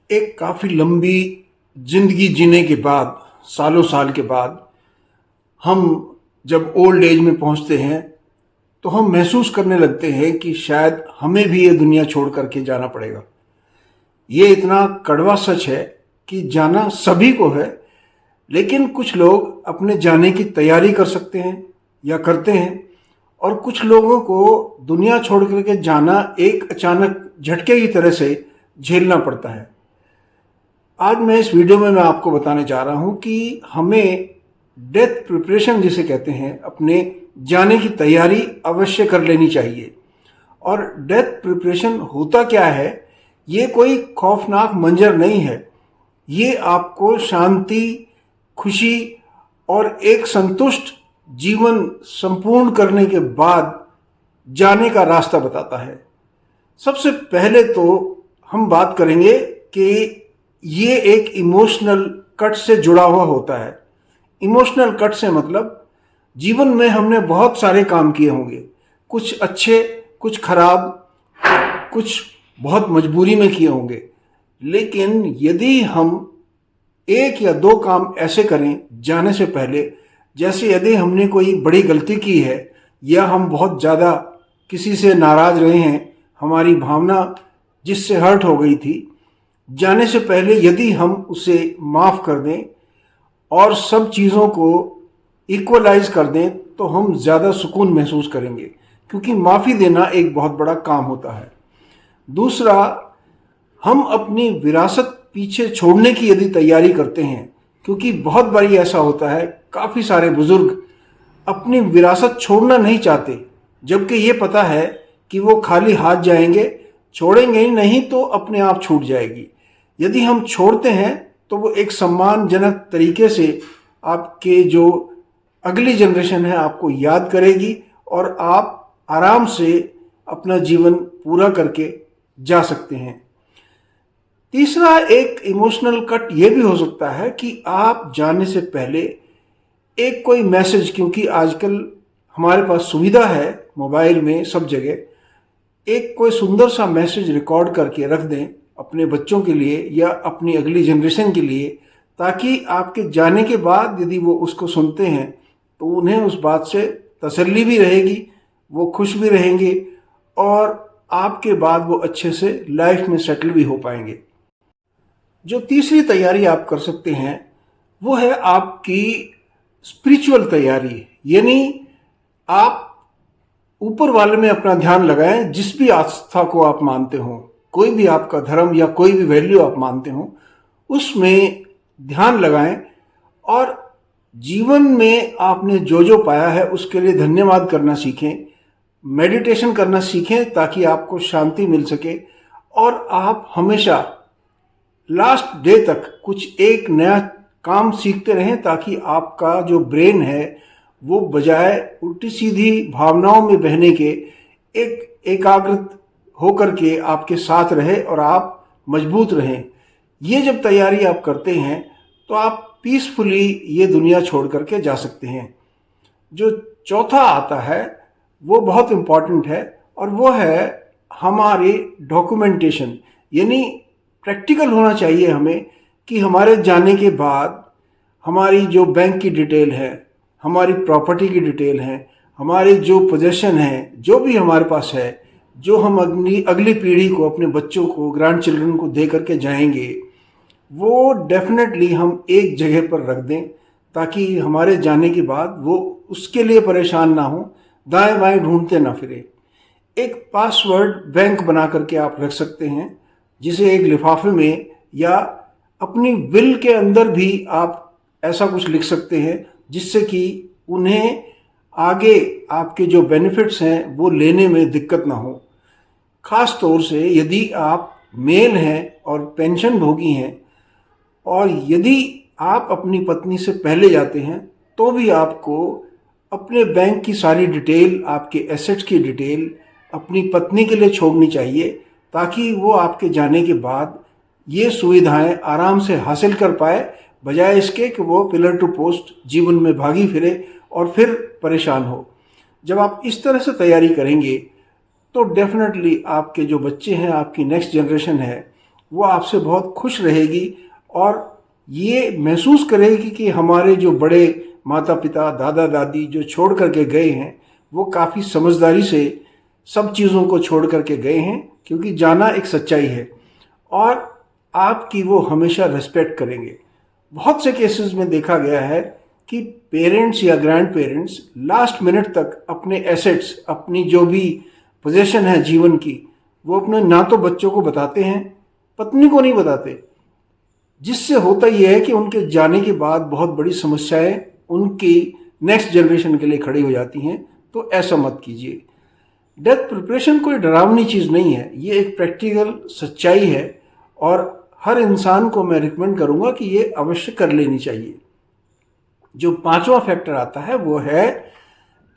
एक काफ़ी लंबी जिंदगी जीने के बाद, सालों साल के बाद, हम जब ओल्ड एज में पहुंचते हैं तो हम महसूस करने लगते हैं कि शायद हमें भी ये दुनिया छोड़ करके जाना पड़ेगा। ये इतना कड़वा सच है कि जाना सभी को है, लेकिन कुछ लोग अपने जाने की तैयारी कर सकते हैं या करते हैं, और कुछ लोगों को दुनिया छोड़ करके जाना एक अचानक झटके की तरह से झेलना पड़ता है। आज मैं इस वीडियो में मैं आपको बताने जा रहा हूं कि हमें डेथ प्रिपरेशन जिसे कहते हैं, अपने जाने की तैयारी अवश्य कर लेनी चाहिए। और डेथ प्रिपरेशन होता क्या है? ये कोई खौफनाक मंजर नहीं है। ये आपको शांति, खुशी और एक संतुष्ट जीवन संपूर्ण करने के बाद जाने का रास्ता बताता है। सबसे पहले तो हम बात करेंगे कि ये एक इमोशनल कट से जुड़ा हुआ होता है। इमोशनल कट से मतलब जीवन में हमने बहुत सारे काम किए होंगे, कुछ अच्छे, कुछ खराब, कुछ बहुत मजबूरी में किए होंगे। लेकिन यदि हम एक या दो काम ऐसे करें जाने से पहले, जैसे यदि हमने कोई बड़ी गलती की है या हम बहुत ज़्यादा किसी से नाराज़ रहे हैं, हमारी भावना जिससे हर्ट हो गई थी, जाने से पहले यदि हम उसे माफ़ कर दें और सब चीज़ों को इक्वलाइज कर दें तो हम ज़्यादा सुकून महसूस करेंगे, क्योंकि माफ़ी देना एक बहुत बड़ा काम होता है। दूसरा, हम अपनी विरासत पीछे छोड़ने की यदि तैयारी करते हैं, क्योंकि बहुत बारी ऐसा होता है, काफ़ी सारे बुजुर्ग अपनी विरासत छोड़ना नहीं चाहते, जबकि ये पता है कि वो खाली हाथ जाएंगे, छोड़ेंगे ही नहीं तो अपने आप छूट जाएगी। यदि हम छोड़ते हैं तो वो एक सम्मानजनक तरीके से आपके जो अगली जनरेशन है आपको याद करेगी और आप आराम से अपना जीवन पूरा करके जा सकते हैं। तीसरा, एक इमोशनल कट ये भी हो सकता है कि आप जाने से पहले एक कोई मैसेज, क्योंकि आजकल हमारे पास सुविधा है मोबाइल में सब जगह, एक कोई सुंदर सा मैसेज रिकॉर्ड करके रख दें अपने बच्चों के लिए या अपनी अगली जनरेशन के लिए, ताकि आपके जाने के बाद यदि वो उसको सुनते हैं तो उन्हें उस बात से तसल्ली भी रहेगी, वो खुश भी रहेंगे और आपके बाद वो अच्छे से लाइफ में सेटल भी हो पाएंगे। जो तीसरी तैयारी आप कर सकते हैं वो है आपकी स्पिरिचुअल तैयारी, यानी आप ऊपर वाले में अपना ध्यान लगाएं। जिस भी आस्था को आप मानते हो, कोई भी आपका धर्म या कोई भी वैल्यू आप मानते हो, उसमें ध्यान लगाएं और जीवन में आपने जो जो पाया है उसके लिए धन्यवाद करना सीखें, मेडिटेशन करना सीखें ताकि आपको शांति मिल सके और आप हमेशा लास्ट डे तक कुछ एक नया काम सीखते रहें, ताकि आपका जो ब्रेन है वो बजाय उल्टी सीधी भावनाओं में बहने के एक एकाग्रत होकर के आपके साथ रहे और आप मजबूत रहें। ये जब तैयारी आप करते हैं तो आप पीसफुली ये दुनिया छोड़ करके जा सकते हैं। जो चौथा आता है वो बहुत इम्पॉर्टेंट है और वो है हमारी डॉक्यूमेंटेशन, यानी प्रैक्टिकल होना चाहिए हमें कि हमारे जाने के बाद हमारी जो बैंक की डिटेल है, हमारी प्रॉपर्टी की डिटेल है, हमारी जो पोजेशन है, जो भी हमारे पास है, जो हम अगली पीढ़ी को, अपने बच्चों को, ग्रैंड चिल्ड्रन को दे करके जाएंगे, वो डेफिनेटली हम एक जगह पर रख दें, ताकि हमारे जाने के बाद वो उसके लिए परेशान ना हो, दाएं बाएं ढूंढते ना फिरे। एक पासवर्ड बैंक बना करके आप रख सकते हैं, जिसे एक लिफाफे में या अपनी विल के अंदर भी आप ऐसा कुछ लिख सकते हैं, जिससे कि उन्हें आगे आपके जो बेनिफिट्स हैं वो लेने में दिक्कत ना हो। ख़ास तौर से यदि आप मेल हैं और पेंशन भोगी हैं, और यदि आप अपनी पत्नी से पहले जाते हैं तो भी आपको अपने बैंक की सारी डिटेल, आपके एसेट्स की डिटेल अपनी पत्नी के लिए छोड़नी चाहिए, ताकि वो आपके जाने के बाद ये सुविधाएं आराम से हासिल कर पाए, बजाय इसके कि वो पिलर टू पोस्ट जीवन में भागी फिरे और फिर परेशान हो। जब आप इस तरह से तैयारी करेंगे तो डेफिनेटली आपके जो बच्चे हैं, आपकी नेक्स्ट जनरेशन है, वो आपसे बहुत खुश रहेगी और ये महसूस करेगी कि हमारे जो बड़े माता पिता दादा दादी जो छोड़ करके गए हैं वो काफ़ी समझदारी से सब चीज़ों को छोड़ करके गए हैं, क्योंकि जाना एक सच्चाई है और आपकी वो हमेशा रिस्पेक्ट करेंगे। बहुत से केसेस में देखा गया है कि पेरेंट्स या ग्रैंड पेरेंट्स लास्ट मिनट तक अपने एसेट्स, अपनी जो भी पोजीशन है जीवन की, वो अपने ना तो बच्चों को बताते हैं, पत्नी को नहीं बताते, जिससे होता यह है कि उनके जाने के बाद बहुत बड़ी समस्याएं उनकी नेक्स्ट जनरेशन के लिए खड़ी हो जाती हैं। तो ऐसा मत कीजिए। डेथ प्रिपरेशन कोई डरावनी चीज़ नहीं है, ये एक प्रैक्टिकल सच्चाई है और हर इंसान को मैं रिकमेंड करूंगा कि ये अवश्य कर लेनी चाहिए। जो पांचवा फैक्टर आता है वो है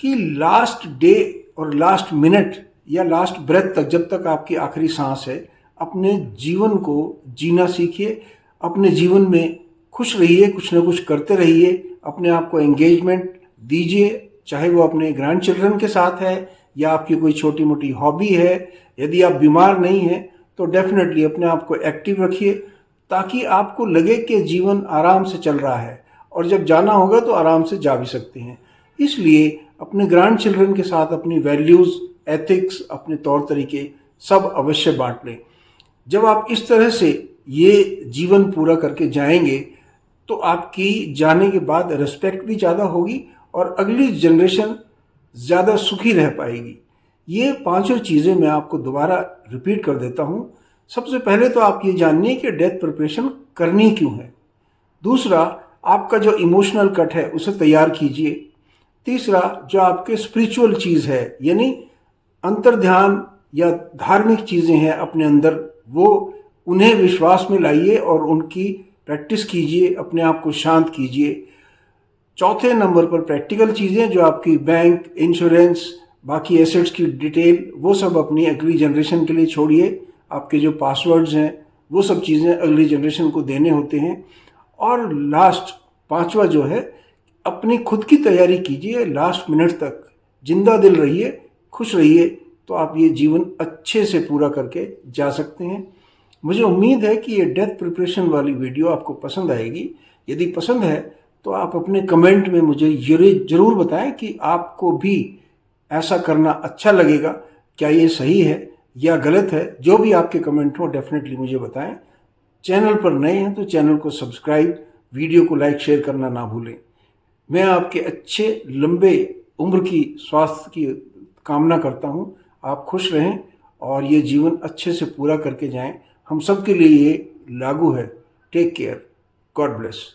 कि लास्ट डे और लास्ट मिनट या लास्ट ब्रेथ तक, जब तक आपकी आखिरी सांस है, अपने जीवन को जीना सीखिए। अपने जीवन में खुश रहिए, कुछ ना कुछ करते रहिए, अपने आप को एंगेजमेंट दीजिए, चाहे वो अपने ग्रैंड चिल्ड्रन के साथ है या आपकी कोई छोटी मोटी हॉबी है। यदि आप बीमार नहीं हैं तो डेफिनेटली अपने आप को एक्टिव रखिए, ताकि आपको लगे कि जीवन आराम से चल रहा है और जब जाना होगा तो आराम से जा भी सकते हैं। इसलिए अपने ग्रैंड चिल्ड्रन के साथ अपनी वैल्यूज़, एथिक्स, अपने तौर तरीके सब अवश्य बांट लें। जब आप इस तरह से ये जीवन पूरा करके जाएंगे तो आपकी जाने के बाद रिस्पेक्ट भी ज़्यादा होगी और अगली जनरेशन ज़्यादा सुखी रह पाएगी। ये पांचों चीज़ें मैं आपको दोबारा रिपीट कर देता हूँ। सबसे पहले तो आप ये जानिए कि डेथ प्रिपरेशन करनी क्यों है। दूसरा, आपका जो इमोशनल कट है उसे तैयार कीजिए। तीसरा, जो आपके स्पिरिचुअल चीज़ है यानी अंतर्ध्यान या धार्मिक चीज़ें हैं अपने अंदर, वो उन्हें विश्वास में लाइए और उनकी प्रैक्टिस कीजिए, अपने आप को शांत कीजिए। चौथे नंबर पर प्रैक्टिकल चीज़ें, जो आपकी बैंक, इंश्योरेंस, बाकी एसेट्स की डिटेल, वो सब अपनी अगली जनरेशन के लिए छोड़िए। आपके जो पासवर्ड्स हैं वो सब चीज़ें अगली जनरेशन को देने होते हैं। और लास्ट पांचवा जो है, अपनी खुद की तैयारी कीजिए। लास्ट मिनट तक जिंदा दिल रहिए, खुश रहिए, तो आप ये जीवन अच्छे से पूरा करके जा सकते हैं। मुझे उम्मीद है कि ये डेथ प्रिपरेशन वाली वीडियो आपको पसंद आएगी। यदि पसंद है तो आप अपने कमेंट में मुझे ज़रूर बताएं कि आपको भी ऐसा करना अच्छा लगेगा, क्या ये सही है या गलत है। जो भी आपके कमेंट हो डेफिनेटली मुझे बताएं। चैनल पर नए हैं तो चैनल को सब्सक्राइब, वीडियो को लाइक शेयर करना ना भूलें। मैं आपके अच्छे लंबे उम्र की स्वास्थ्य की कामना करता हूँ। आप खुश रहें और ये जीवन अच्छे से पूरा करके जाएं। हम सब के लिए ये लागू है। Take care. God bless.